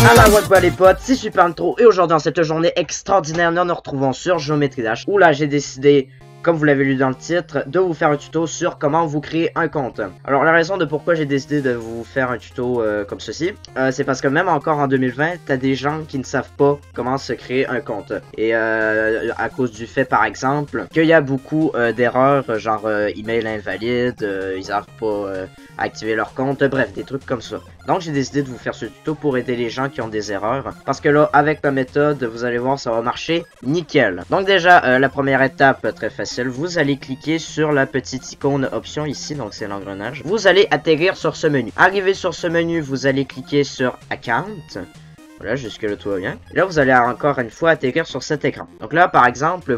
Alors what's les potes, c'est Super Intro et aujourd'hui dans cette journée extraordinaire, nous nous retrouvons sur Geometry Dash où là j'ai décidé, comme vous l'avez lu dans le titre, de vous faire un tuto sur comment vous créer un compte. Alors la raison de pourquoi j'ai décidé de vous faire un tuto comme ceci, c'est parce que même encore en 2020, t'as des gens qui ne savent pas comment se créer un compte. Et à cause du fait par exemple qu'il y a beaucoup d'erreurs, genre email invalide, ils n'arrivent pas à activer leur compte, bref des trucs comme ça. Donc j'ai décidé de vous faire ce tuto pour aider les gens qui ont des erreurs. Parce que là, avec la méthode, vous allez voir, ça va marcher nickel. Donc déjà, la première étape, très facile, vous allez cliquer sur la petite icône option ici, donc c'est l'engrenage. Vous allez atterrir sur ce menu. Arrivé sur ce menu, vous allez cliquer sur Account. Voilà, jusque là tout va bien. Et là, vous allez encore une fois atterrir sur cet écran. Donc là, par exemple,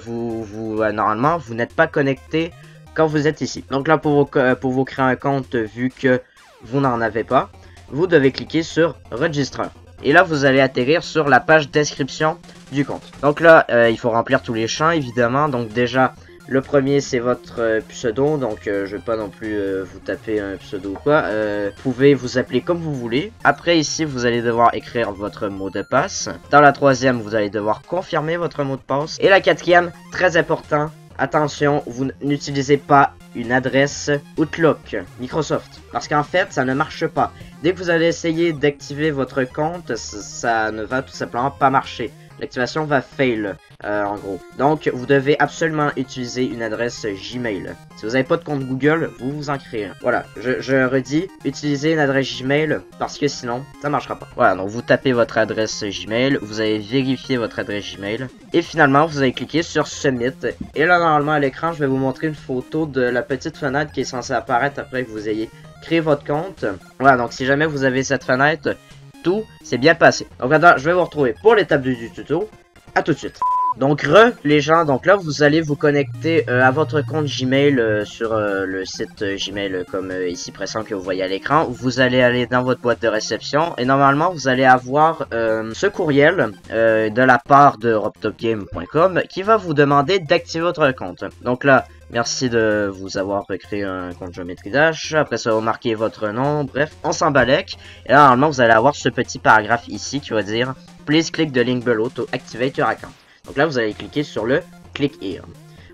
normalement, vous n'êtes pas connecté quand vous êtes ici. Donc là, pour vous créer un compte, vu que vous n'en avez pas, vous devez cliquer sur Register. Et là, vous allez atterrir sur la page description du compte. Donc là, il faut remplir tous les champs, évidemment. Donc déjà, le premier, c'est votre pseudo. Donc, je vais pas non plus vous taper un pseudo ou quoi. Vous pouvez vous appeler comme vous voulez. Après, ici, vous allez devoir écrire votre mot de passe. Dans la troisième, vous allez devoir confirmer votre mot de passe. Et la quatrième, très important, attention, vous n'utilisez pas une adresse Outlook Microsoft. Parce qu'en fait, ça ne marche pas. Dès que vous allez essayer d'activer votre compte, ça ne va tout simplement pas marcher. L'activation va fail, en gros. Donc, vous devez absolument utiliser une adresse Gmail. Si vous n'avez pas de compte Google, vous vous en créez un. Voilà, je redis, utilisez une adresse Gmail, parce que sinon, ça marchera pas. Voilà, donc vous tapez votre adresse Gmail, vous allez vérifier votre adresse Gmail, et finalement, vous allez cliquer sur Submit. Et là, normalement, à l'écran, je vais vous montrer une photo de la petite fenêtre qui est censée apparaître après que vous ayez créé votre compte. Voilà, donc si jamais vous avez cette fenêtre, tout s'est bien passé. Donc attends, je vais vous retrouver pour l'étape du tuto. À tout de suite. Donc les gens, donc là vous allez vous connecter à votre compte Gmail sur le site Gmail comme ici présent que vous voyez à l'écran. Vous allez aller dans votre boîte de réception et normalement vous allez avoir ce courriel de la part de RobTopGame.com qui va vous demander d'activer votre compte. Donc là, merci de vous avoir créé un compte Geometry Dash. Après ça va marquer votre nom, bref, on s'en balèque. Et là normalement vous allez avoir ce petit paragraphe ici qui va dire Please click the link below to activate your account. Donc là, vous allez cliquer sur le Click Here.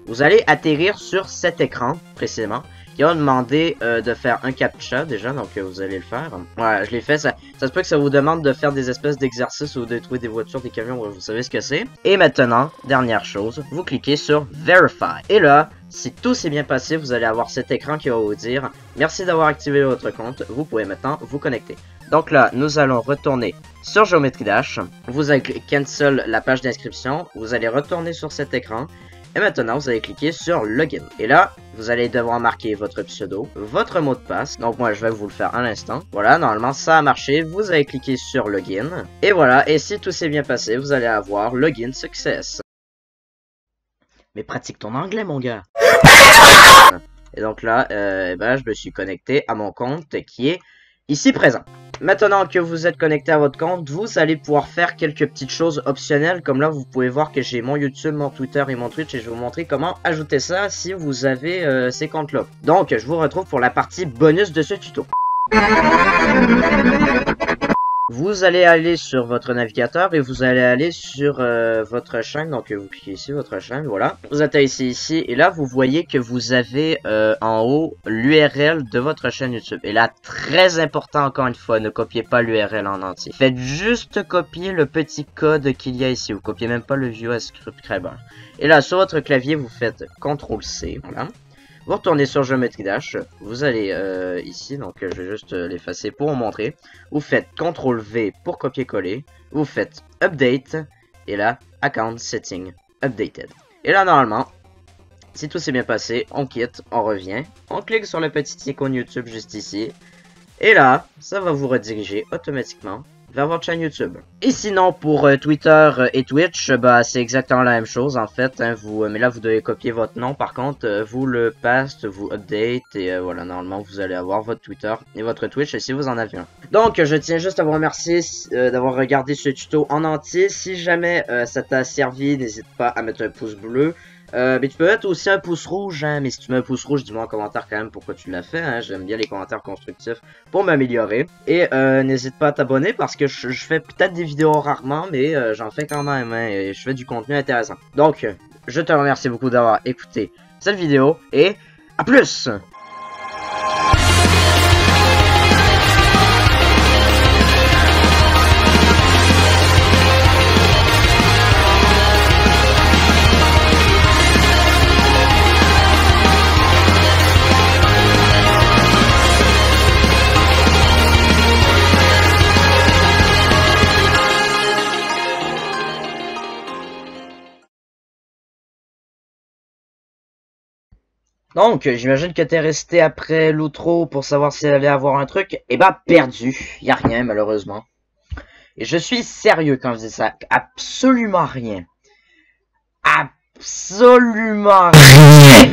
Vous allez atterrir sur cet écran, précisément, qui va demander de faire un captcha, déjà, donc vous allez le faire. Voilà, je l'ai fait, ça se peut que ça vous demande de faire des espèces d'exercices ou de trouver des voitures, des camions, vous savez ce que c'est. Et maintenant, dernière chose, vous cliquez sur Verify. Et là, si tout s'est bien passé, vous allez avoir cet écran qui va vous dire « Merci d'avoir activé votre compte, vous pouvez maintenant vous connecter ». Donc là, nous allons retourner sur Geometry Dash. Vous allez cancel la page d'inscription. Vous allez retourner sur cet écran. Et maintenant, vous allez cliquer sur Login. Et là, vous allez devoir marquer votre pseudo, votre mot de passe. Donc moi, je vais vous le faire à l'instant. Voilà, normalement, ça a marché. Vous allez cliquer sur Login. Et voilà, et si tout s'est bien passé, vous allez avoir Login Success. Mais pratique ton anglais, mon gars. Et donc là, je me suis connecté à mon compte qui est ici présent. Maintenant que vous êtes connecté à votre compte, vous allez pouvoir faire quelques petites choses optionnelles. Comme là, vous pouvez voir que j'ai mon YouTube, mon Twitter et mon Twitch. Et je vais vous montrer comment ajouter ça si vous avez ces comptes-là. Donc, je vous retrouve pour la partie bonus de ce tuto. Vous allez aller sur votre navigateur et vous allez aller sur votre chaîne. Donc vous cliquez ici, votre chaîne, voilà. Vous atterrissez ici et là vous voyez que vous avez en haut l'URL de votre chaîne YouTube. Et là, très important encore une fois, ne copiez pas l'URL en entier. Faites juste copier le petit code qu'il y a ici. Vous copiez même pas le vieux Scriptcraber. Et là, sur votre clavier, vous faites CTRL-C, voilà. Vous retournez sur Geometry Dash, vous allez ici, donc je vais juste l'effacer pour vous montrer. Vous faites CTRL-V pour copier-coller, vous faites Update, et là, Account Setting Updated. Et là, normalement, si tout s'est bien passé, on quitte, on revient, on clique sur le petit icône YouTube juste ici, et là, ça va vous rediriger automatiquement vers votre chaîne YouTube. Et sinon, pour Twitter et Twitch, c'est exactement la même chose en fait. Hein, mais là, vous devez copier votre nom. Par contre, vous le paste, vous update et voilà, normalement, vous allez avoir votre Twitter et votre Twitch si vous en avez un. Donc, je tiens juste à vous remercier d'avoir regardé ce tuto en entier. Si jamais ça t'a servi, n'hésite pas à mettre un pouce bleu. Mais tu peux mettre aussi un pouce rouge, hein, mais si tu mets un pouce rouge, dis-moi en commentaire quand même pourquoi tu l'as fait, hein, j'aime bien les commentaires constructifs pour m'améliorer. Et n'hésite pas à t'abonner parce que je fais peut-être des vidéos rarement, mais j'en fais quand même, hein, et je fais du contenu intéressant. Donc, je te remercie beaucoup d'avoir écouté cette vidéo, et à plus! Donc, j'imagine que t'es resté après l'outro pour savoir s'il allait avoir un truc. Eh bah, perdu. Y a rien, malheureusement. Et je suis sérieux quand je dis ça. Absolument rien. Absolument rien.